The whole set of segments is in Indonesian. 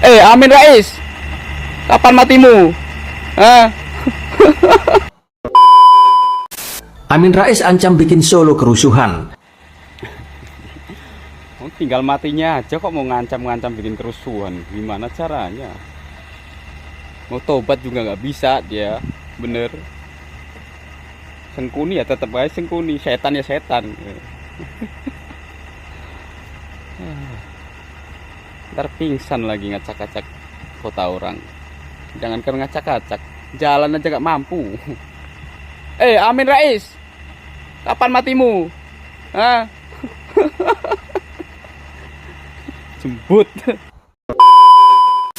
Amin Rais, kapan matimu? Hah? Amin Rais ancam bikin Solo kerusuhan. Tinggal matinya aja kok mau ngancam-ngancam bikin kerusuhan. Gimana caranya? Mau tobat juga nggak bisa dia, bener. Sengkuni ya tetap aja sengkuni, setan ya setan. Ntar pingsan lagi ngacak-ngacak kota orang. Jangankan ngacak-ngacak, jalan aja gak mampu. Amin Rais, kapan matimu? Hah? Jembut.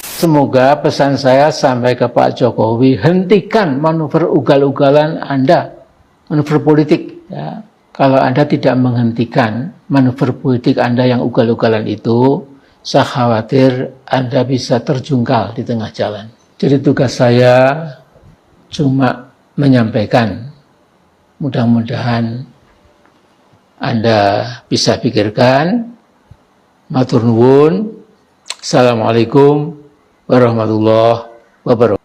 Semoga pesan saya sampai ke Pak Jokowi, hentikan manuver ugal-ugalan Anda, manuver politik. Ya. Kalau Anda tidak menghentikan manuver politik Anda yang ugal-ugalan itu, saya khawatir Anda bisa terjungkal di tengah jalan. Jadi tugas saya cuma menyampaikan, mudah-mudahan Anda bisa pikirkan. Matur nuwun. Assalamualaikum warahmatullahi wabarakatuh.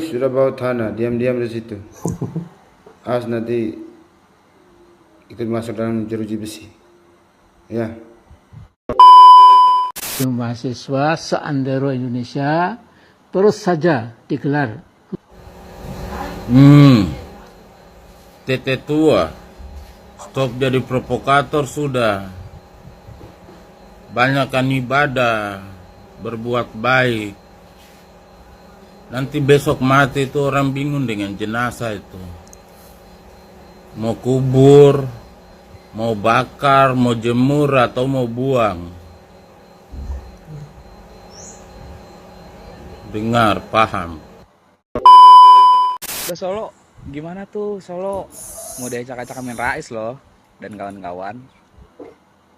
Sudah bawa tanah, diam-diam di situ. As nanti ikut masuk dalam jeruji besi. Ya. Mahasiswa seantero Indonesia terus saja digelar. Tete tua, stop jadi provokator sudah. Banyakkan ibadah, berbuat baik. Nanti besok mati itu orang bingung dengan jenazah itu. Mau kubur, mau bakar, mau jemur atau mau buang. Dengar, paham. Ke Solo, gimana tuh Solo? Mau diacak-acak Amin Rais loh dan kawan-kawan.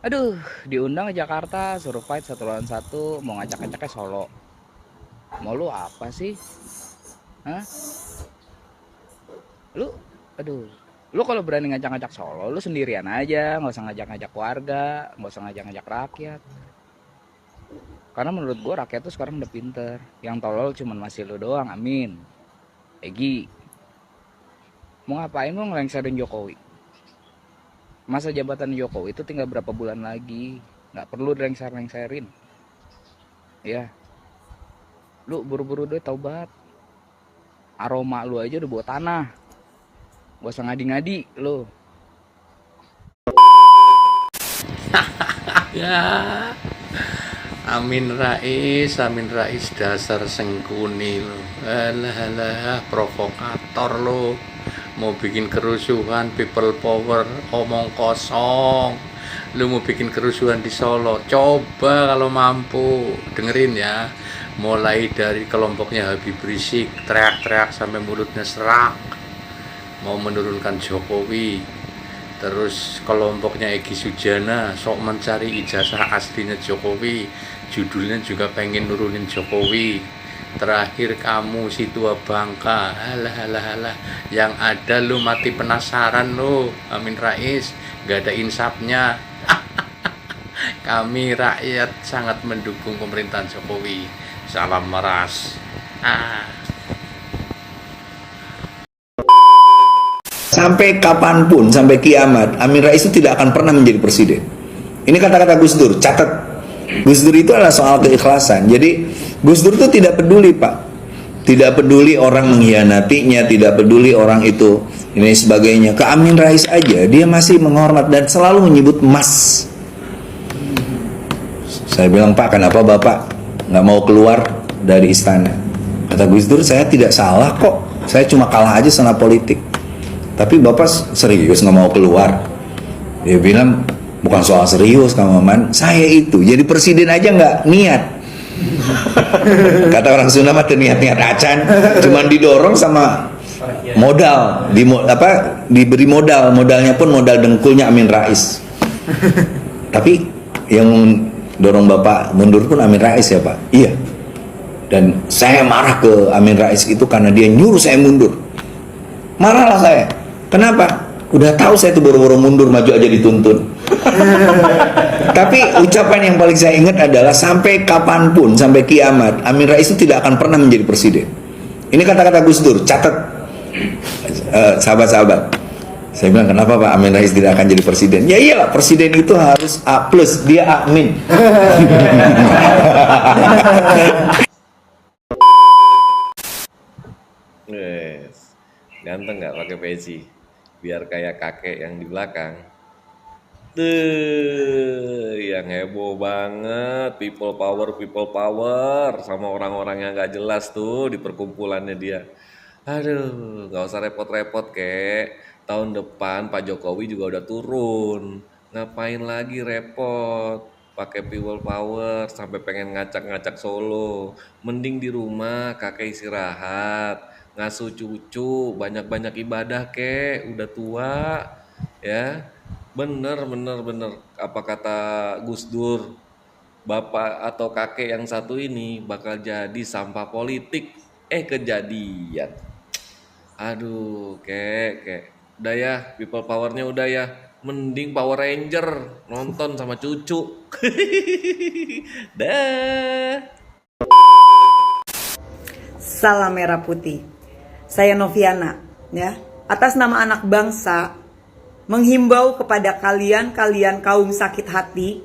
Aduh, diundang ke Jakarta, suruh fight 1 lawan 1, mau ngacak-ngacaknya Solo. Mau lu apa sih? Hah? Lu kalau berani ngajak-ngajak Solo, lu sendirian aja, nggak usah ngajak-ngajak warga, nggak usah ngajak-ngajak rakyat. Karena menurut gua rakyat tuh sekarang udah pinter. Yang tolol cuman masih lu doang, Amin. Egi, mau ngapain lu ngelengserin Jokowi? Masa jabatan Jokowi itu tinggal berapa bulan lagi, nggak perlu dilengser-lengserin. Ya, lu buru-buru deh taubat. Aroma lu aja udah bawa tanah. Gak usah ngadi-ngadi lu. Ya, Amin Rais dasar sengkuni lo. Alah, provokator lo. Mau bikin kerusuhan, people power, omong kosong. Lu mau bikin kerusuhan di Solo, coba kalau mampu. Dengerin ya, mulai dari kelompoknya Habib Rizik, teriak-teriak sampai mulutnya serak, mau menurunkan Jokowi. Terus kelompoknya Egy Sujana sok mencari ijazah aslinya Jokowi, judulnya juga pengen nurunin Jokowi. Terakhir kamu si tua bangka, halah, yang ada lu mati penasaran lu. Amin Rais gak ada insafnya. Kami rakyat sangat mendukung pemerintahan Jokowi. Salam meras. Sampai kapanpun, sampai kiamat, Amin Rais itu tidak akan pernah menjadi presiden. Ini kata-kata Gus Dur, catat. Gus Dur itu adalah soal keikhlasan. Jadi Gus Dur itu tidak peduli, Pak. Tidak peduli orang mengkhianatinya, tidak peduli orang itu ini sebagainya. Ke Amin Rais aja dia masih menghormat dan selalu menyebut Mas. Saya bilang, Pak, kenapa Bapak nggak mau keluar dari istana? Kata Gus Dur, saya tidak salah kok. Saya cuma kalah aja sama politik. Tapi Bapak serius nggak mau keluar? Dia bilang, bukan soal serius, Kang Maman. Saya itu jadi presiden aja nggak niat. Kata orang Sunda mah niat-niat acan, cuman didorong sama modal, diberi modalnya pun modal dengkulnya Amin Rais. Tapi yang dorong Bapak mundur pun Amin Rais ya Pak. Iya. Dan saya marah ke Amin Rais itu karena dia nyuruh saya mundur. Marahlah saya. Kenapa? Udah tahu saya tuh boro-boro mundur, maju aja dituntun. Tapi ucapan yang paling saya ingat adalah sampai kapanpun, sampai kiamat, Amin Rais itu tidak akan pernah menjadi presiden. Ini kata-kata Gus Dur, catat sahabat-sahabat. Saya bilang, kenapa Pak Amin Rais tidak akan jadi presiden? Ya iyalah, presiden itu harus A+, dia Amin. Yes. Ganteng nggak pakai peci? Biar kayak kakek yang di belakang. Tuh, yang heboh banget, people power sama orang-orang yang nggak jelas tuh di perkumpulannya dia. Aduh, nggak usah repot-repot kek. Tahun depan Pak Jokowi juga udah turun. Ngapain lagi repot? Pakai people power sampai pengen ngacak-ngacak Solo. Mending di rumah kakek istirahat, ngasuh cucu, banyak-banyak ibadah kek. Udah tua, ya. Bener. Apa kata Gus Dur? Bapak atau kakek yang satu ini bakal jadi sampah politik. Kejadian. Aduh, kek. Udah ya, people powernya udah ya. Mending Power Ranger nonton sama cucu. Dah. Salam Merah Putih. Saya Noviana, ya. Atas nama anak bangsa, menghimbau kepada kalian kaum sakit hati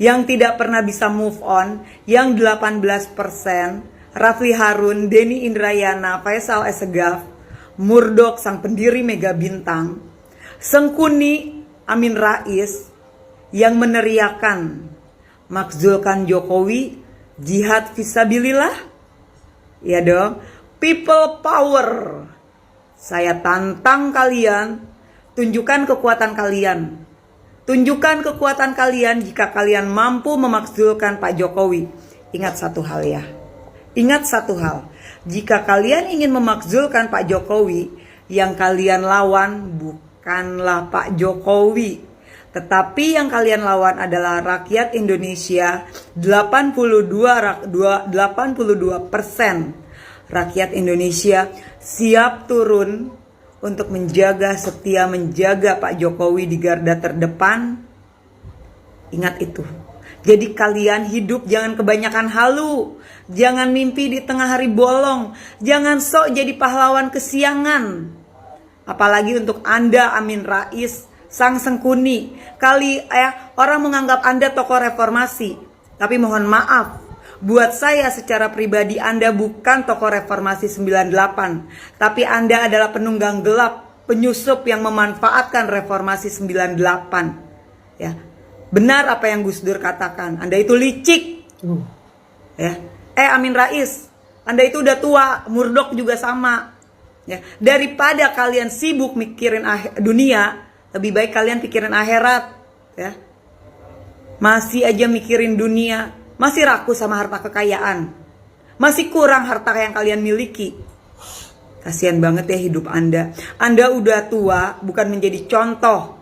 yang tidak pernah bisa move on, yang 18%, Rafli Harun, Denny Indrayana, Faisal Assegaf, Murdoch sang pendiri Mega Bintang, Sengkuni, Amin Rais yang meneriakan makzulkan Jokowi, jihad fisabilillah, ya dong, people power. Saya tantang kalian, tunjukkan kekuatan kalian. Tunjukkan kekuatan kalian jika kalian mampu memakzulkan Pak Jokowi. Ingat satu hal ya. Ingat satu hal. Jika kalian ingin memakzulkan Pak Jokowi, yang kalian lawan bukanlah Pak Jokowi, tetapi yang kalian lawan adalah rakyat Indonesia. 82% rakyat Indonesia siap turun untuk setia menjaga Pak Jokowi di garda terdepan. Ingat itu. Jadi kalian hidup jangan kebanyakan halu. Jangan mimpi di tengah hari bolong. Jangan sok jadi pahlawan kesiangan. Apalagi untuk Anda, Amin Rais, sang Sengkuni. Orang menganggap Anda tokoh reformasi. Tapi mohon maaf, buat saya secara pribadi Anda bukan tokoh reformasi 98, tapi Anda adalah penunggang gelap, penyusup yang memanfaatkan reformasi 98. Ya. Benar apa yang Gus Dur katakan, Anda itu licik. Ya. Amin Rais, Anda itu udah tua, Murdoch juga sama. Ya. Daripada kalian sibuk mikirin dunia, lebih baik kalian pikirin akhirat. Ya. Masih aja mikirin dunia, masih rakus sama harta kekayaan, masih kurang harta yang kalian miliki. Kasihan banget ya hidup Anda. Anda udah tua bukan menjadi contoh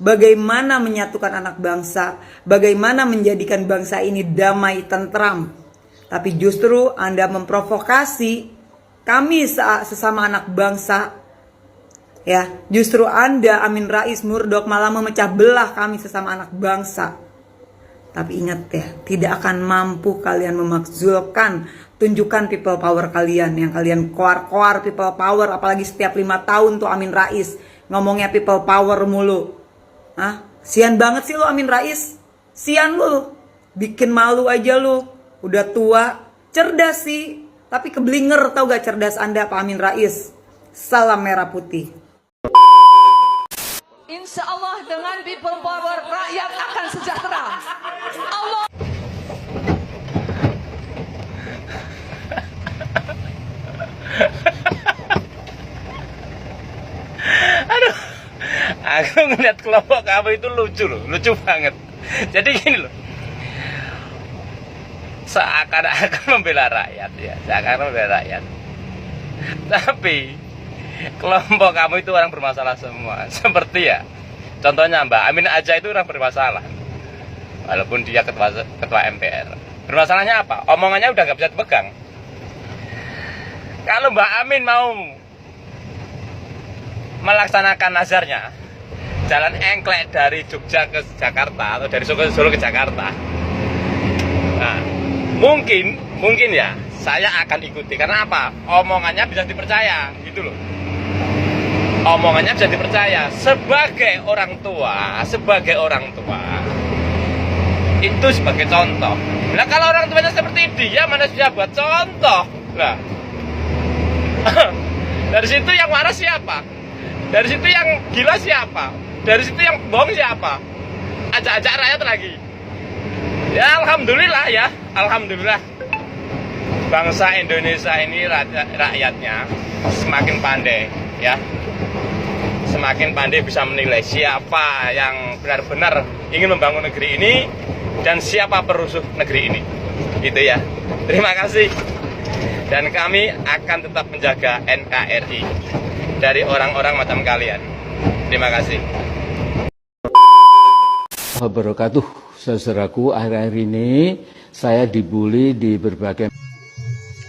bagaimana menyatukan anak bangsa, bagaimana menjadikan bangsa ini damai tentram. Tapi justru Anda memprovokasi kami sesama anak bangsa. Ya, justru Anda, Amin Rais, Murdoch malah memecah belah kami sesama anak bangsa. Tapi ingat ya, tidak akan mampu kalian memakzulkan. Tunjukkan people power kalian. Yang kalian koar-koar people power. Apalagi setiap 5 tahun tuh Amin Rais ngomongnya people power mulu. Sian banget sih lu Amin Rais. Sian lu. Bikin malu aja lu. Udah tua. Cerdas sih. Tapi keblinger, tau gak cerdas Anda Pak Amin Rais. Salam Merah Putih. Insya Allah dengan people power rakyat akan sejahtera. Allah. Aduh, aku ngeliat kelompok kamu itu lucu banget. Jadi gini loh, seakan-akan membela rakyat ya, tapi kelompok kamu itu orang bermasalah semua. Seperti ya, contohnya Mbak Amin aja itu orang bermasalah, walaupun dia ketua MPR. Bermasalahnya apa? Omongannya udah gak bisa dipegang. Kalau Mbak Amin mau melaksanakan nazarnya, jalan engklek dari Jogja ke Jakarta atau dari Solo ke Jakarta. Nah, mungkin ya saya akan ikuti karena apa? Omongannya bisa dipercaya, gitu loh. Omongannya bisa dipercaya sebagai orang tua, itu sebagai contoh. Nah, kalau orang tuanya seperti dia, mana bisa buat contoh? Nah, dari situ yang waras siapa? Dari situ yang gila siapa? Dari situ yang bohong siapa? Ajak-ajak rakyat lagi. Ya alhamdulillah ya, alhamdulillah. Bangsa Indonesia ini rakyatnya semakin pandai ya. Semakin pandai bisa menilai siapa yang benar-benar ingin membangun negeri ini dan siapa perusuh negeri ini. Gitu ya. Terima kasih. Dan kami akan tetap menjaga NKRI dari orang-orang macam kalian. Terima kasih. Wabarakatuh, saudaraku, akhir-akhir ini saya dibully di berbagai.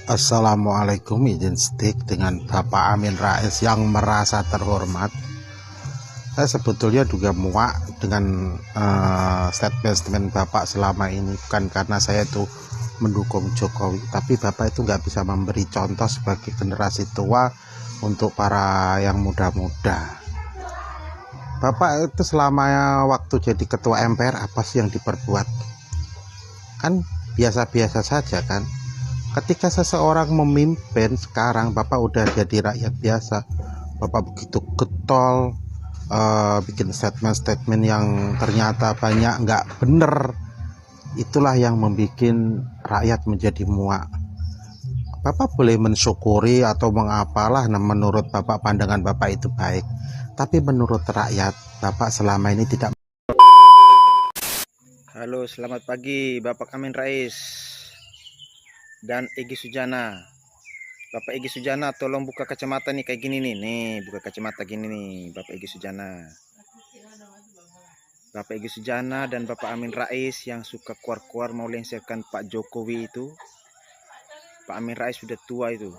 Assalamualaikum, izin stick dengan Bapak Amin Rais yang merasa terhormat. Saya sebetulnya juga muak dengan statement Bapak selama ini, bukan karena saya itu mendukung Jokowi, tapi Bapak itu nggak bisa memberi contoh sebagai generasi tua untuk para yang muda-muda. Bapak itu selama waktu jadi ketua MPR apa sih yang diperbuat? Kan biasa-biasa saja kan. Ketika seseorang memimpin sekarang, Bapak udah jadi rakyat biasa. Bapak begitu getol, bikin statement-statement yang ternyata banyak nggak bener. Itulah yang membuat rakyat menjadi muak. Bapak boleh mensyukuri atau mengapalah, menurut Bapak pandangan Bapak itu baik. Tapi menurut rakyat, Bapak selama ini tidak. Halo, selamat pagi Bapak Amin Rais dan Egy Sujana. Bapak Egy Sujana, tolong buka kacamata nih kayak gini nih. Buka kacamata gini nih, Bapak Egy Sujana. Bapak Egy Sujana dan Bapak Amin Rais yang suka keluar-keluar mau lengserkan Pak Jokowi itu. Pak Amin Rais sudah tua itu.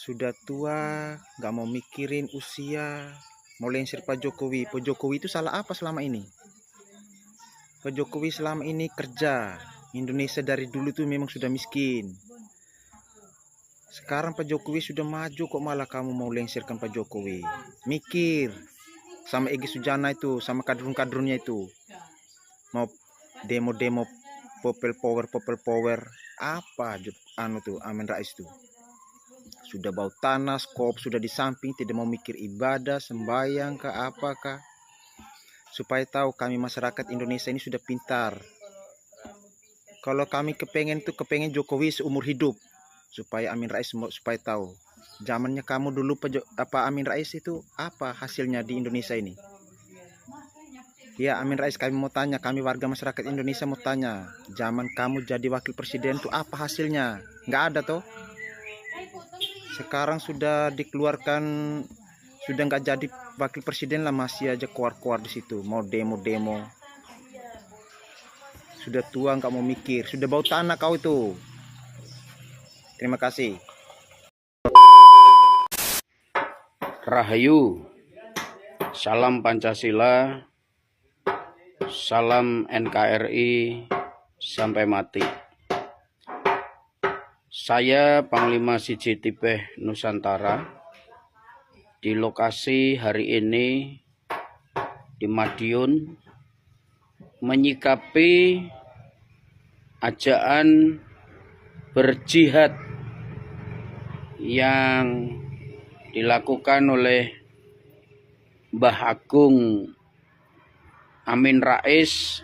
Sudah tua, nggak mau mikirin usia, mau lengser Pak Jokowi. Pak Jokowi itu salah apa selama ini? Pak Jokowi selama ini kerja. Indonesia dari dulu tuh memang sudah miskin. Sekarang Pak Jokowi sudah maju, kok malah kamu mau lengserkan Pak Jokowi? Mikir sama Egy Sujana itu, sama kadrun-kadrunnya itu. Mau demo-demo people power apa tuh Amin Rais tuh? Sudah bau tanah, skop sudah di samping, tidak mau mikir ibadah, sembahyang ke apakah. Supaya tahu kami masyarakat Indonesia ini sudah pintar. Kalau kami kepengen Jokowi seumur hidup. Supaya Amin Rais supaya tahu. Zamannya kamu dulu apa Amin Rais itu apa hasilnya di Indonesia ini? Ya Amin Rais, kami mau tanya, kami warga masyarakat Indonesia mau tanya. Zaman kamu jadi wakil presiden itu apa hasilnya? Nggak ada toh? Sekarang sudah dikeluarkan, sudah nggak jadi wakil presiden lah, masih aja keluar-keluar di situ, mau demo-demo. Sudah tua nggak mau mikir, sudah bau tanah kau itu. Terima kasih. Rahayu, salam Pancasila, salam NKRI sampai mati. Saya Panglima Siji Tipeh Nusantara di lokasi hari ini di Madiun menyikapi ajaan berjihad yang dilakukan oleh Mbah Agung Amin Rais.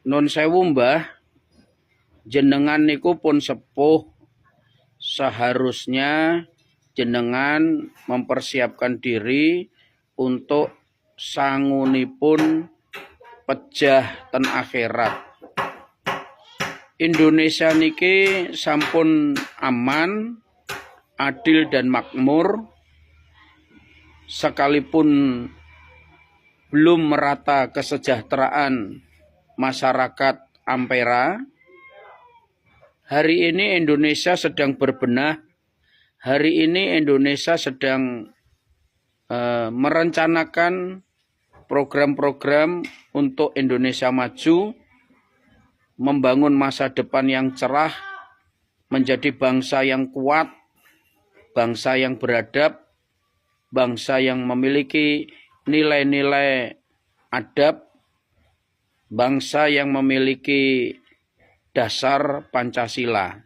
Nun sewu Mbah, jenengan niku pun sepuh, seharusnya jenengan mempersiapkan diri untuk sangunipun pejah ten akhirat. Indonesia niki sampun aman, adil dan makmur, sekalipun belum merata kesejahteraan masyarakat Ampera. Hari ini Indonesia sedang berbenah. Hari ini Indonesia sedang merencanakan program-program untuk Indonesia maju, membangun masa depan yang cerah, menjadi bangsa yang kuat, bangsa yang beradab, bangsa yang memiliki nilai-nilai adab, bangsa yang memiliki dasar Pancasila.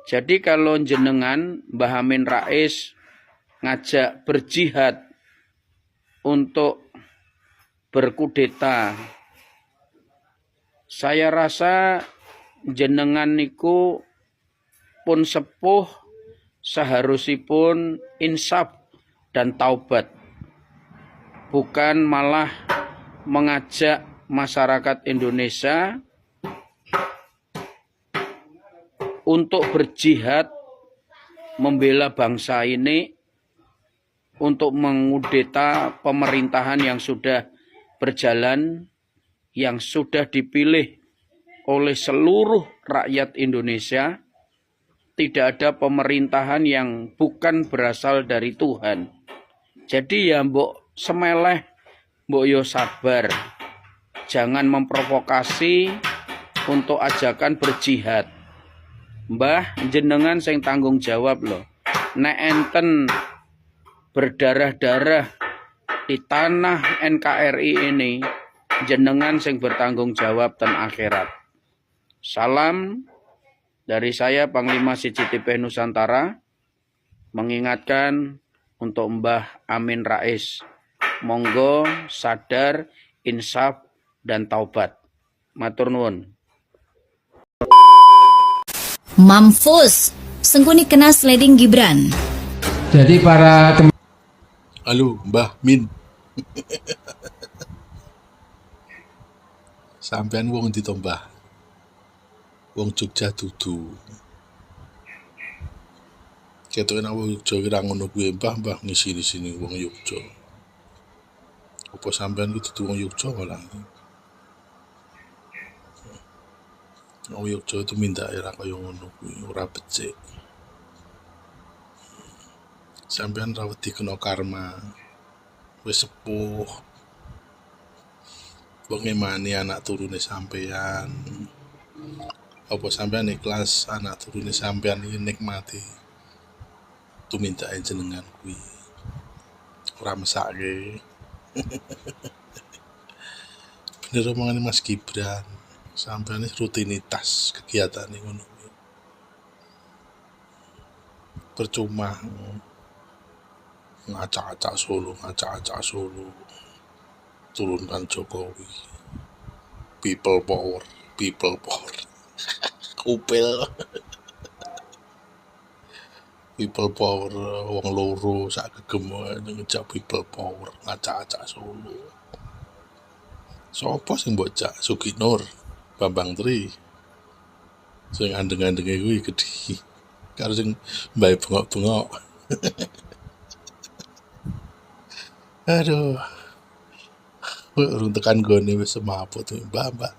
Jadi kalau jenengan Mbah Amin Rais ngajak berjihad untuk berkudeta, saya rasa jenengan niku pun sepuh seharusipun insaf dan taubat, bukan malah mengajak masyarakat Indonesia untuk berjihad membela bangsa ini, untuk mengudeta pemerintahan yang sudah berjalan, yang sudah dipilih oleh seluruh rakyat Indonesia. Tidak ada pemerintahan yang bukan berasal dari Tuhan. Jadi ya mbok semeleh, mbok yo sabar. Jangan memprovokasi untuk ajakan berjihad. Mbah, jenengan sing tanggung jawab loh. Nek enten berdarah-darah di tanah NKRI ini, jenengan sing bertanggung jawab ten akhirat. Salam dari saya Panglima CCTP Nusantara, mengingatkan untuk Mbah Amin Rais. Monggo sadar, insaf, dan taubat. Matur nuwun. Mampus, Sengkuni kena sliding Gibran. Jadi para Halo, Mbah Min. Sampean wong ndi to, Mbah? Wong Jogja dudu. Ketoke nang wong Jogja kira ngono kuwi, Mbah ngisi di sini wong Jogja. Apa sampean ku dudu wong Jogja malah? Wong Jogja itu minta daerah kaya ngono kuwi, ora becik. Sampean ra wedi kena karma. Wis sepuh. Wong emani anak turune sampean. Apa sampean ikhlas anak turune sampean iki nikmati tumintae jenengan kuwi. Ora mesake. Bener omongane Mas Gibran. Sampean rutinitas kegiatan ngono kuwi. Percuma ngacak-acak Solo. Turunkan Jokowi. People power. Kupil. People power wong loro sak gegem ngejak people power ngacak-acak Solo. Sopo sing mbok jak? Sugi Nur, Bambang Tri. Sing andeng-andenge kuwi gedhi. Karo sing mbae bengok-bengok. Aduh. Urung tekan gone wis semaput Mbak.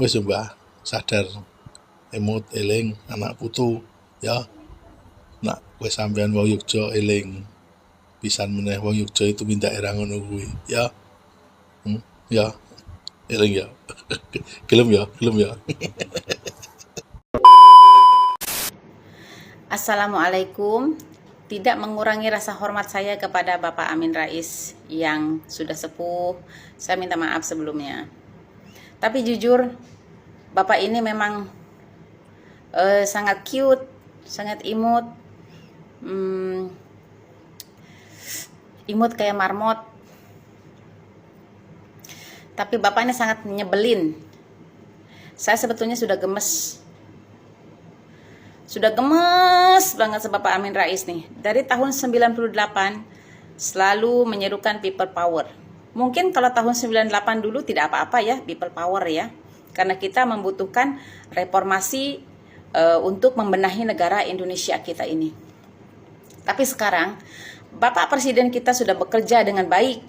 Wis Mbak, sadar emut eling anak putu ya. Nak kowe sampean wong Yogya eling. Pisan meneh wong Yogya itu minta era ngono kuwi ya. Ya. Eling ya. Gelem ya. Assalamualaikum. Tidak mengurangi rasa hormat saya kepada Bapak Amin Rais yang sudah sepuh. Saya minta maaf sebelumnya. Tapi jujur, Bapak ini memang sangat cute, sangat imut. Imut kayak marmot. Tapi Bapak ini sangat nyebelin. Saya sebetulnya sudah gemes. Sudah gemes banget sama Bapak Amin Rais nih. Dari tahun 98 selalu menyerukan people power. Mungkin kalau tahun 98 dulu tidak apa-apa ya people power ya. Karena kita membutuhkan reformasi untuk membenahi negara Indonesia kita ini. Tapi sekarang Bapak Presiden kita sudah bekerja dengan baik.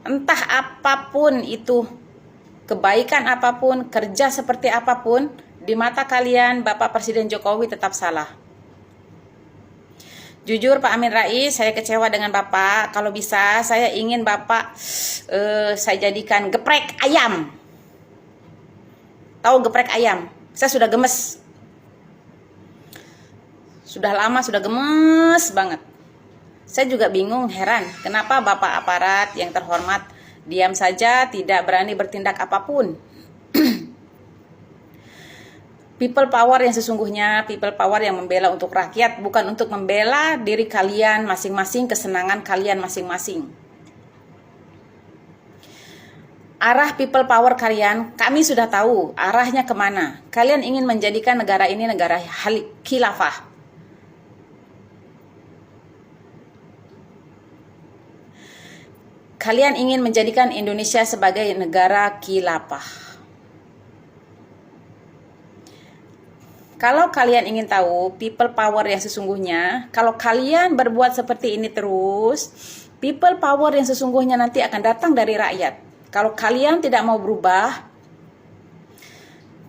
Entah apapun itu, kebaikan apapun, kerja seperti apapun, di mata kalian Bapak Presiden Jokowi tetap salah. Jujur Pak Amin Rais, saya kecewa dengan Bapak. Kalau bisa saya ingin Bapak saya jadikan geprek ayam. Tahu geprek ayam? Saya sudah gemes. Sudah lama, sudah gemes banget. Saya juga bingung, heran. Kenapa Bapak aparat yang terhormat diam saja, tidak berani bertindak apapun? People power yang sesungguhnya, people power yang membela untuk rakyat, bukan untuk membela diri kalian masing-masing, kesenangan kalian masing-masing. Arah people power kalian, kami sudah tahu arahnya kemana. Kalian ingin menjadikan negara ini negara khilafah. Kalian ingin menjadikan Indonesia sebagai negara khilafah. Kalau kalian ingin tahu people power yang sesungguhnya, kalau kalian berbuat seperti ini terus, people power yang sesungguhnya nanti akan datang dari rakyat. Kalau kalian tidak mau berubah,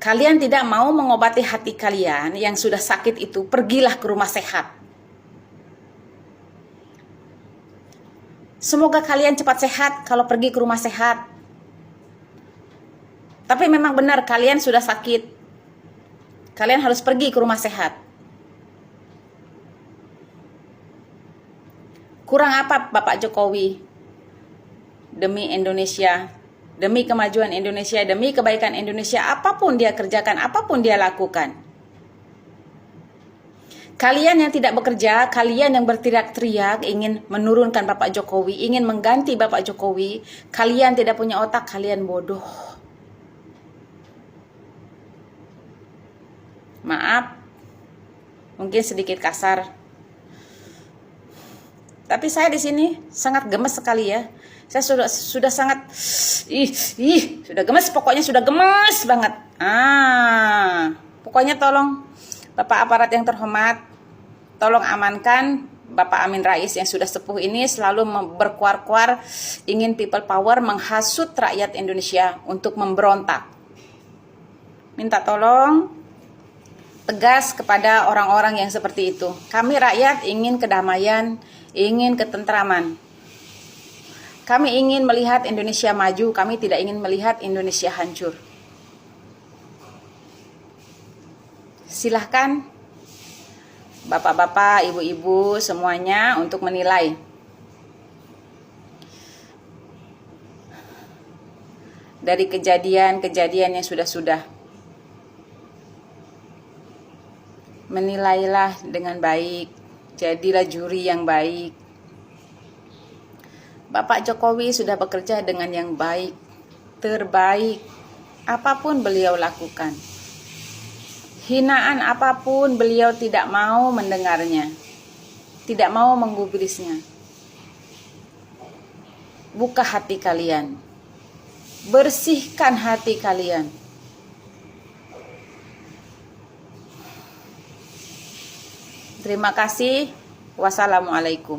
kalian tidak mau mengobati hati kalian yang sudah sakit itu, pergilah ke rumah sehat. Semoga kalian cepat sehat kalau pergi ke rumah sehat. Tapi memang benar kalian sudah sakit. Kalian harus pergi ke rumah sehat. Kurang apa Bapak Jokowi? Demi Indonesia, demi kemajuan Indonesia, demi kebaikan Indonesia, apapun dia kerjakan, apapun dia lakukan. Kalian yang tidak bekerja, kalian yang berteriak-teriak ingin menurunkan Bapak Jokowi, ingin mengganti Bapak Jokowi, kalian tidak punya otak, kalian bodoh. Maaf, mungkin sedikit kasar. Tapi saya di sini sangat gemes sekali ya. Saya sudah sangat sudah gemes, pokoknya sudah gemes banget. Pokoknya tolong Bapak aparat yang terhormat, tolong amankan Bapak Amin Rais yang sudah sepuh ini selalu berkuar-kuar ingin people power, menghasut rakyat Indonesia untuk memberontak. Minta tolong tegas kepada orang-orang yang seperti itu. Kami rakyat ingin kedamaian, ingin ketentraman. Kami ingin melihat Indonesia maju, kami tidak ingin melihat Indonesia hancur. Silahkan bapak-bapak, ibu-ibu semuanya untuk menilai. Dari kejadian-kejadian yang sudah-sudah. Menilailah dengan baik, jadilah juri yang baik. Bapak Jokowi sudah bekerja dengan yang baik, terbaik, apapun beliau lakukan. Hinaan apapun beliau tidak mau mendengarnya, tidak mau menggubrisnya. Buka hati kalian, bersihkan hati kalian. Terima kasih. Wassalamualaikum.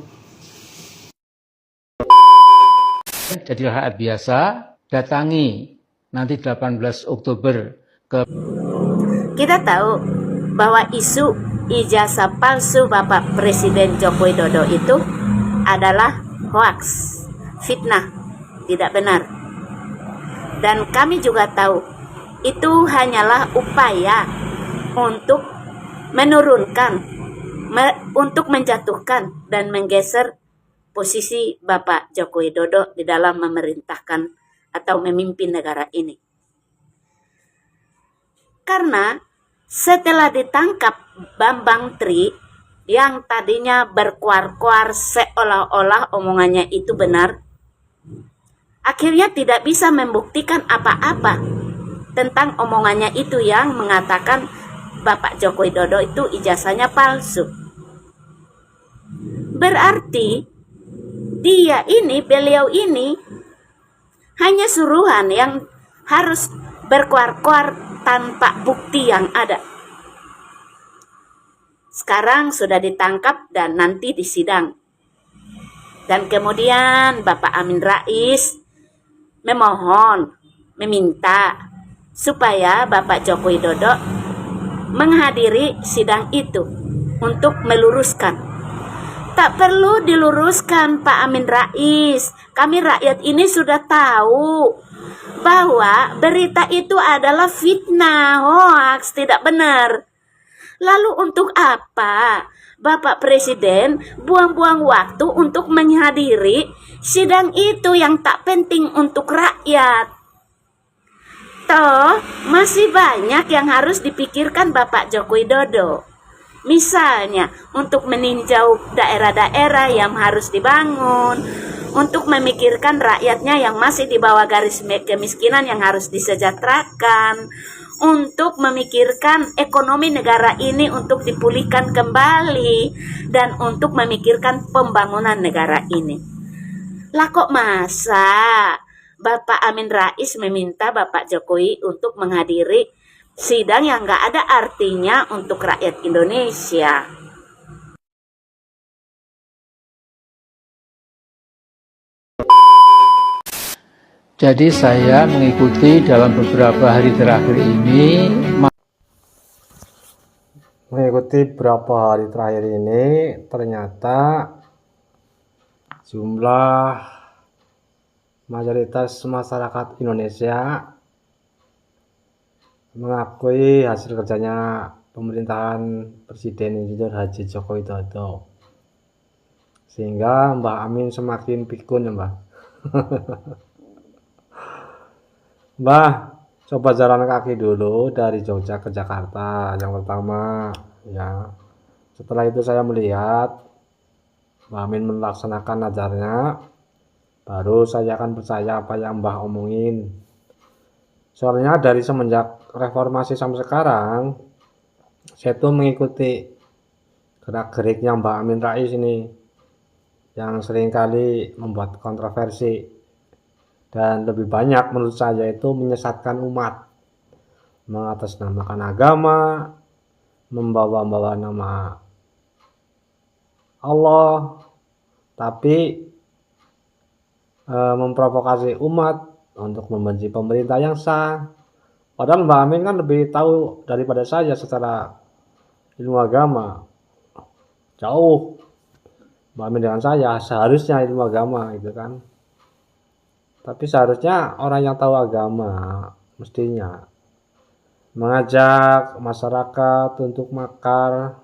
Jadilah rakyat biasa, datangi nanti 18 Oktober ke... Kita tahu bahwa isu ijazah palsu Bapak Presiden Joko Widodo itu adalah hoax, fitnah, tidak benar. Dan kami juga tahu itu hanyalah upaya untuk menurunkan, untuk menjatuhkan dan menggeser posisi Bapak Joko Widodo di dalam memerintahkan atau memimpin negara ini. Karena setelah ditangkap Bambang Tri yang tadinya berkuar-kuar seolah-olah omongannya itu benar, akhirnya tidak bisa membuktikan apa-apa tentang omongannya itu yang mengatakan Bapak Joko Widodo itu ijazahnya palsu. Berarti beliau ini hanya suruhan yang harus berkuar-kuar tanpa bukti yang ada. Sekarang sudah ditangkap dan nanti disidang. Dan kemudian Bapak Amin Rais meminta supaya Bapak Joko Widodo menghadiri sidang itu untuk meluruskan Tak perlu diluruskan Pak Amin Rais. Kami rakyat ini sudah tahu bahwa berita itu adalah fitnah, hoax, tidak benar. Lalu untuk apa Bapak Presiden buang-buang waktu untuk menghadiri sidang itu yang tak penting untuk rakyat? Toh, masih banyak yang harus dipikirkan Bapak Joko Widodo. Misalnya, untuk meninjau daerah-daerah yang harus dibangun, untuk memikirkan rakyatnya yang masih di bawah garis kemiskinan yang harus disejahterakan, untuk memikirkan ekonomi negara ini untuk dipulihkan kembali, dan untuk memikirkan pembangunan negara ini. Lah kok masa Bapak Amin Rais meminta Bapak Jokowi untuk menghadiri sidang yang nggak ada artinya untuk rakyat Indonesia? Jadi saya mengikuti dalam beberapa hari terakhir ini ternyata jumlah mayoritas masyarakat Indonesia mengakui hasil kerjanya pemerintahan Presiden Insinyur Haji Joko Widodo, sehingga Mbah Amin semakin pikun ya Mbah. Mbah, coba jalan kaki dulu dari Jogja ke Jakarta yang pertama ya. Setelah itu saya melihat Mbah Amin melaksanakan ajarnya, baru saya akan percaya apa yang Mbah omongin. Soalnya dari semenjak reformasi sampai sekarang, saya tuh mengikuti gerak-geriknya Mbak Amin Rais ini yang seringkali membuat kontroversi, dan lebih banyak menurut saya itu menyesatkan umat, mengatasnamakan agama, membawa-bawa nama Allah, tapi memprovokasi umat untuk membenci pemerintah yang sah. Padahal Mbak Amin kan lebih tahu daripada saya secara ilmu agama. Jauh Mbak Amin dengan saya, seharusnya ilmu agama itu kan. Tapi seharusnya orang yang tahu agama mestinya mengajak masyarakat untuk makar,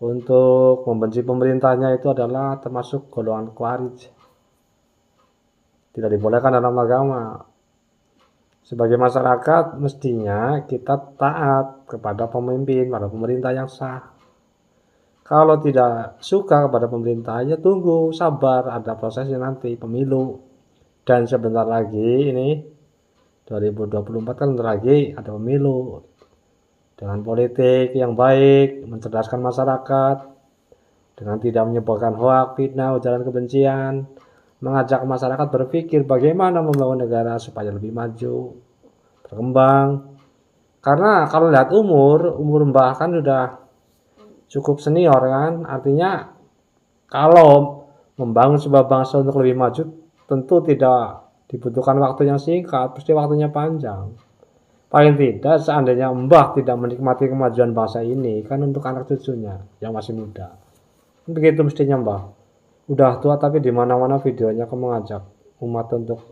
untuk membenci pemerintahnya, itu adalah termasuk golongan Khawarij. Tidak dibolehkan dalam agama. Sebagai masyarakat mestinya kita taat kepada pemimpin, pada pemerintah yang sah. Kalau tidak suka kepada pemerintah, ya tunggu, sabar, ada prosesnya nanti, pemilu. Dan sebentar lagi ini 2024 kan bentar lagi ada pemilu. Dengan politik yang baik, mencerdaskan masyarakat, dengan tidak menyebarkan hoaks, fitnah, ujaran kebencian, mengajak masyarakat berpikir bagaimana membangun negara supaya lebih maju, berkembang. Karena kalau lihat umur Mbah kan sudah cukup senior kan, artinya kalau membangun sebuah bangsa untuk lebih maju tentu tidak dibutuhkan waktu yang singkat, pasti waktunya panjang. Paling tidak seandainya Mbah tidak menikmati kemajuan bangsa ini, kan untuk anak cucunya yang masih muda. Begitu mestinya Mbah. Udah tua tapi di mana-mana videonya kamu mengajak umat untuk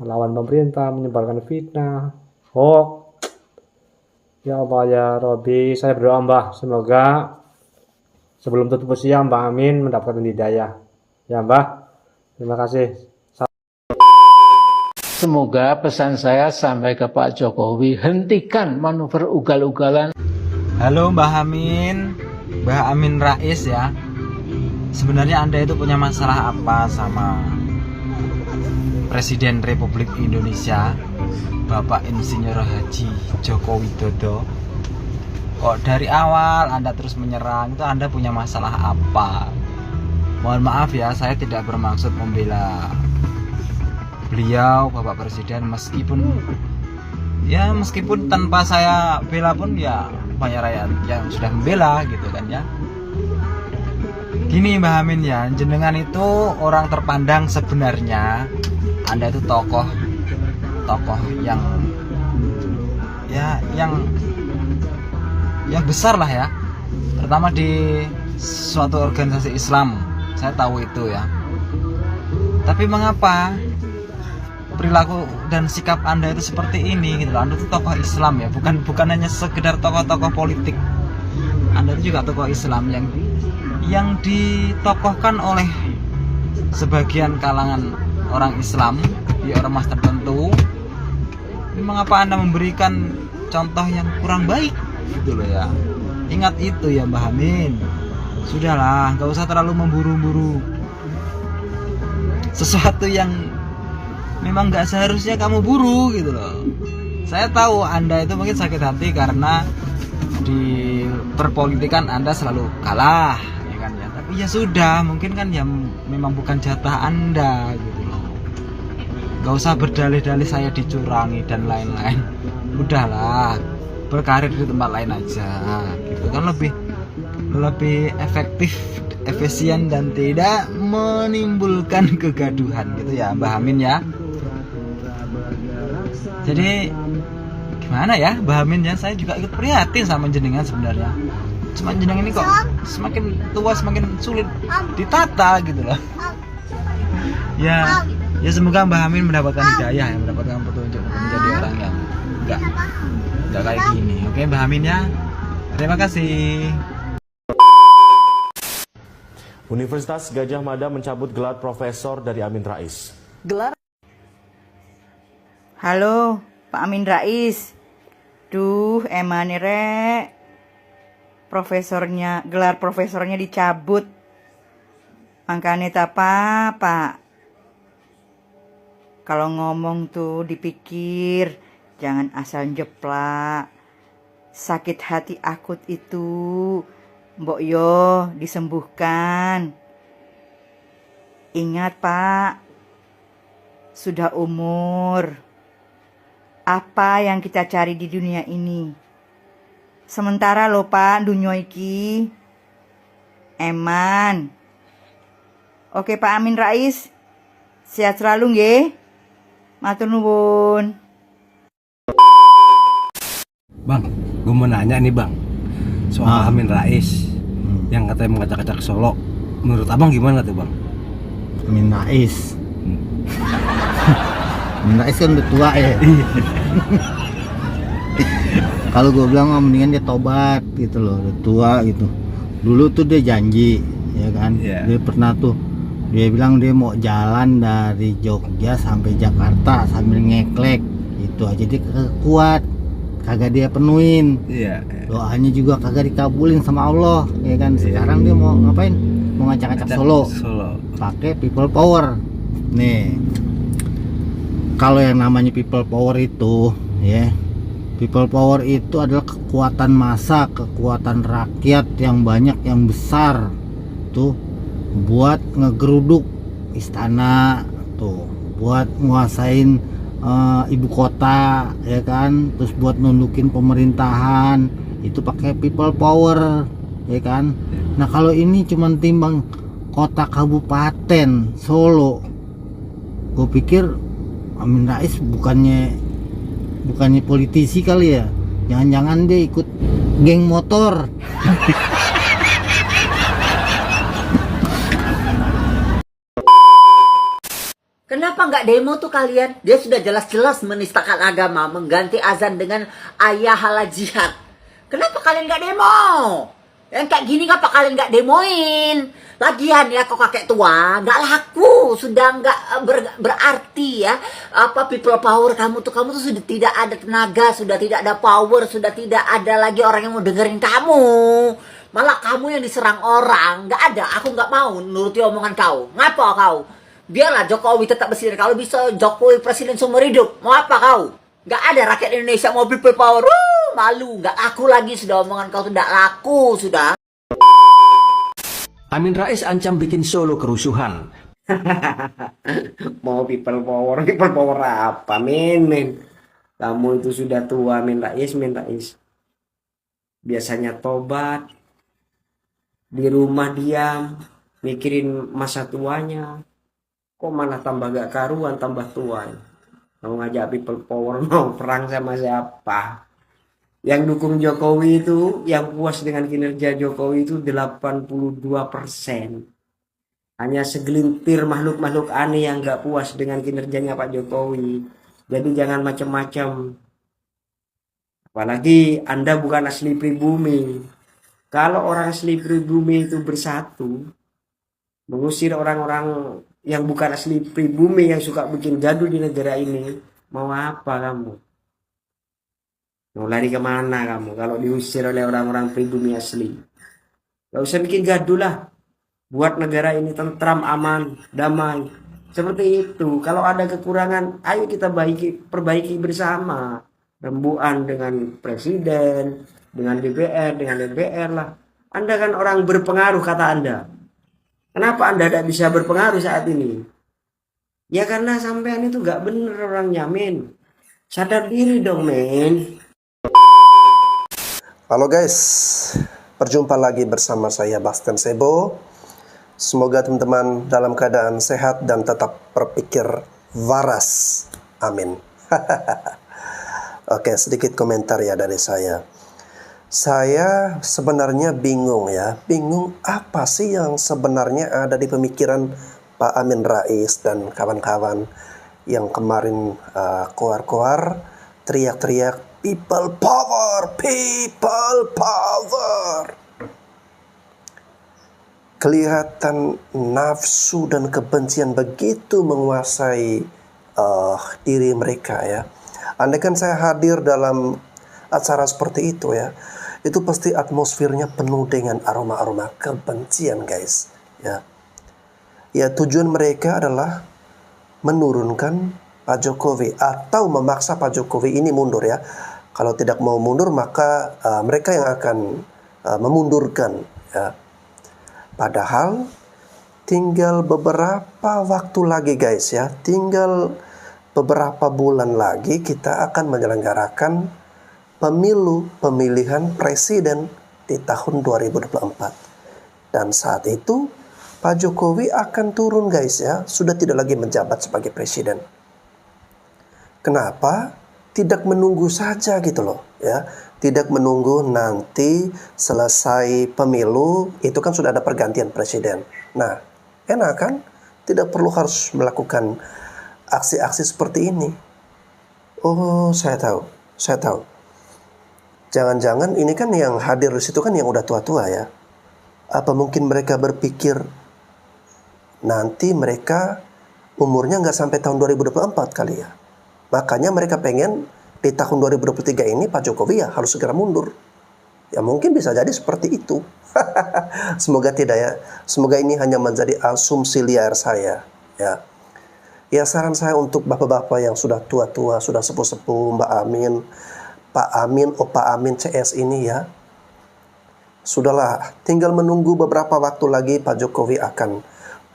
melawan pemerintah, menyebarkan fitnah, hoax. Ya Allah ya Robbi, saya berdoa Mbah, semoga sebelum tutup usia Mbah Amin mendapatkan hidayah. Ya Mbah, terima kasih. semoga pesan saya sampai ke Pak Jokowi, hentikan manuver ugal-ugalan. Halo Mbah Amin, Mbah Amin Rais ya. Sebenarnya Anda itu punya masalah apa sama Presiden Republik Indonesia, Bapak Insinyur Haji Joko Widodo? Kok dari awal Anda terus menyerang, itu Anda punya masalah apa? Mohon maaf ya, saya tidak bermaksud membela beliau, Bapak Presiden, meskipun tanpa saya bela pun ya banyak rakyat yang sudah membela gitu kan ya. Gini Mbah Amin ya, jenengan itu orang terpandang sebenarnya. Anda itu tokoh yang besar lah ya, terutama di suatu organisasi Islam. Saya tahu itu ya. Tapi mengapa perilaku dan sikap Anda itu seperti ini gitu loh. Anda itu tokoh Islam ya, bukan hanya sekedar tokoh-tokoh politik. Anda itu juga tokoh Islam yang ditokohkan oleh sebagian kalangan orang Islam di ormas tertentu. Mengapa Anda memberikan contoh yang kurang baik gitu loh ya. Ingat itu ya Mbah Amin. Sudahlah, nggak usah terlalu memburu-buru sesuatu yang memang nggak seharusnya kamu buru gitu loh. Saya tahu Anda itu mungkin sakit hati karena di perpolitikan Anda selalu kalah ya kan ya. Tapi ya sudah, mungkin kan ya memang bukan jatah Anda gitu loh. Nggak usah berdalih-dalih saya dicurangi dan lain-lain. Udahlah, berkarir di tempat lain aja gitu kan, lebih efektif, efisien, dan tidak menimbulkan kegaduhan gitu ya Mbah Amin ya. Jadi gimana ya Mbah Amin ya, saya juga ikut prihatin sama jenengan sebenarnya. Cuma jenengan ini kok semakin tua semakin sulit ditata gitu loh. Ya semoga Mbah Amin mendapatkan hidayah ya, mendapatkan petunjuk untuk menjadi orang yang enggak kayak gini. Oke Mbah Amin ya. Terima kasih. Universitas Gajah Mada mencabut gelar profesor dari Amin Rais. Halo, Pak Amin Rais. Duh, emane rek. Gelar profesornya dicabut. Makanya tak apa-apa. Kalau ngomong tuh dipikir, jangan asal jeplak. Sakit hati akut itu, mbok yo disembuhkan. Ingat Pak, sudah umur. Apa yang kita cari di dunia ini? Sementara lho Pak, dunia iki eman. Oke Pak Amin Rais, sehat selalu nggih. Matur nuwun. Bang, gue mau nanya nih Bang, soal Amin Rais yang katanya mengacak-acak Solo. Menurut Abang gimana tuh Bang? Amin Rais. Amin Rais kan udah tua ya. Kalau gue bilang mendingan dia tobat gitu loh, udah tua gitu. Dulu tuh dia janji, ya kan? Dia pernah tuh, dia bilang dia mau jalan dari Jogja sampai Jakarta sambil ngeklek. Itu aja dia kuat, kagak dia penuhin. Doanya juga kagak dikabulin sama Allah, ya kan? Sekarang dia mau ngapain? Mau ngacak-ngacak Solo. Pakai people power. Nih, kalau yang namanya people power itu, ya, people power itu adalah kekuatan massa, kekuatan rakyat yang banyak, yang besar, tuh, buat ngegeruduk istana, tuh, buat nguasain ibu kota, ya kan, terus buat nundukin pemerintahan, itu pakai people power, ya kan. Nah kalau ini cuman timbang kota kabupaten Solo, gue pikir Amin Rais bukannya politisi kali ya, jangan-jangan dia ikut geng motor. Kenapa nggak demo tuh kalian? Dia sudah jelas-jelas menistakan agama, mengganti azan dengan ayah halal jihad. Kenapa kalian nggak demo? Yang kayak gini ngapa kalian nggak demoin? Lagian ya kok kakek tua nggak laku, sudah nggak berarti ya. Apa people power kamu tuh sudah tidak ada tenaga, sudah tidak ada power, sudah tidak ada lagi orang yang mau dengerin kamu. Malah kamu yang diserang orang. Nggak ada, aku nggak mau nuruti omongan kau. Ngapa kau? Biarlah Jokowi tetap presiden. Kalau bisa Jokowi presiden seumur hidup. Mau apa kau? Nggak ada rakyat Indonesia mau people power. Malu, nggak laku lagi, sudah omongan kau tidak laku sudah. Amin Rais ancam bikin Solo kerusuhan. Mau people power apa, men? Kamu itu sudah tua, Amin Rais. Biasanya tobat, di rumah diam, mikirin masa tuanya. Kok malah tambah gak karuan, tambah tua. Mau ngajak people power, mau perang sama siapa? Yang dukung Jokowi itu, yang puas dengan kinerja Jokowi itu 82%. Hanya segelintir makhluk-makhluk aneh yang gak puas dengan kinerjanya Pak Jokowi. Jadi jangan macam-macam. Apalagi Anda bukan asli pribumi. Kalau orang asli pribumi itu bersatu, mengusir orang-orang yang bukan asli pribumi yang suka bikin gaduh di negara ini, mau apa kamu? Mau lari kemana kamu kalau diusir oleh orang-orang pribumi asli? Gak usah bikin gaduh lah. Buat negara ini tentram, aman, damai. Seperti itu. Kalau ada kekurangan, ayo kita perbaiki bersama. Rembukan dengan presiden, dengan DPR, dengan DPR lah. Anda kan orang berpengaruh kata Anda. Kenapa Anda tidak bisa berpengaruh saat ini? Ya karena sampean itu gak bener orangnya, men. Sadar diri dong, men. Halo guys, berjumpa lagi bersama saya Bastian Sebo. Semoga teman-teman dalam keadaan sehat dan tetap berpikir waras. Amin. Oke, sedikit komentar ya dari saya. Saya sebenarnya bingung ya. Bingung apa sih yang sebenarnya ada di pemikiran Pak Amin Rais dan kawan-kawan yang kemarin koar-koar teriak-teriak people power, people power. Kelihatan nafsu dan kebencian begitu menguasai diri mereka ya. Andaikan saya hadir dalam acara seperti itu ya, itu pasti atmosfernya penuh dengan aroma-aroma kebencian guys ya. Ya tujuan mereka adalah menurunkan Pak Jokowi atau memaksa Pak Jokowi ini mundur ya. Kalau tidak mau mundur maka mereka yang akan memundurkan ya. Padahal tinggal beberapa waktu lagi guys ya. Tinggal beberapa bulan lagi kita akan menyelenggarakan pemilihan presiden di tahun 2024. Dan saat itu Pak Jokowi akan turun guys ya. Sudah tidak lagi menjabat sebagai presiden. Kenapa? Tidak menunggu saja gitu loh ya. Tidak menunggu nanti selesai pemilu itu kan sudah ada pergantian presiden. Nah, enak kan? Tidak perlu harus melakukan aksi-aksi seperti ini. Oh, saya tahu. Jangan-jangan ini kan yang hadir di situ kan yang udah tua-tua ya. Apa mungkin mereka berpikir nanti mereka umurnya nggak sampai tahun 2024 kali ya. Makanya mereka pengen di tahun 2023 ini Pak Jokowi ya harus segera mundur. Ya mungkin bisa jadi seperti itu. Semoga tidak ya. Semoga ini hanya menjadi asumsi liar saya ya. Ya saran saya untuk bapak-bapak yang sudah tua-tua, sudah sepuh-sepuh, Mbak Amin, Pak Amin, Opa Amin CS ini ya. Sudahlah, tinggal menunggu beberapa waktu lagi Pak Jokowi akan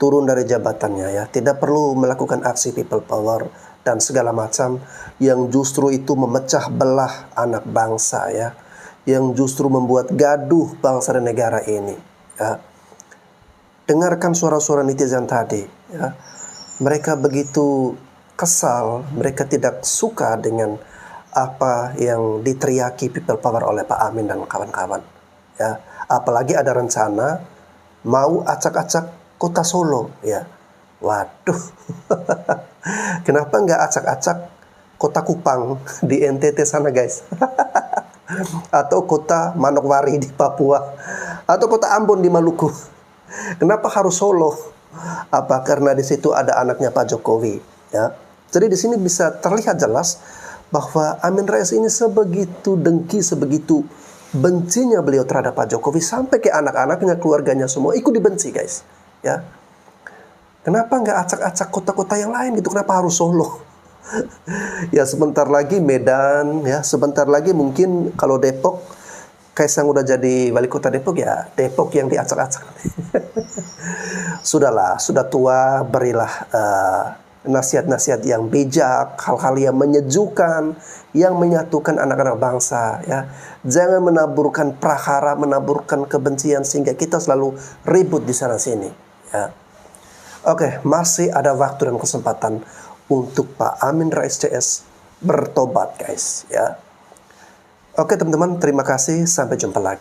turun dari jabatannya ya. Tidak perlu melakukan aksi people power dan segala macam yang justru itu memecah belah anak bangsa ya, yang justru membuat gaduh bangsa dan negara ini ya. Dengarkan suara-suara netizen tadi ya. Mereka begitu kesal, mereka tidak suka dengan apa yang diteriaki people power oleh Pak Amin dan kawan-kawan ya. Apalagi ada rencana mau acak-acak kota Solo ya. Waduh. Kenapa nggak acak-acak kota Kupang di NTT sana guys? Atau kota Manokwari di Papua, atau kota Ambon di Maluku. Kenapa harus Solo? Apa karena di situ ada anaknya Pak Jokowi ya? Jadi di sini bisa terlihat jelas bahwa Amin Rais ini sebegitu dengki, sebegitu bencinya beliau terhadap Pak Jokowi sampai ke anak-anaknya, keluarganya semua ikut dibenci guys ya. Kenapa nggak acak-acak kota-kota yang lain gitu? Kenapa harus Solo? Ya sebentar lagi Medan ya, sebentar lagi mungkin kalau Depok, Kaisang udah jadi wali kota Depok ya, Depok yang diacak-acak. Sudahlah, sudah tua, berilah nasihat-nasihat yang bijak, hal-hal yang menyejukkan, yang menyatukan anak-anak bangsa ya. Jangan menaburkan prahara, menaburkan kebencian sehingga kita selalu ribut di sana sini ya. Oke, masih ada waktu dan kesempatan untuk Pak Amin Rais CS bertobat guys ya. Oke teman-teman, terima kasih. Sampai jumpa lagi.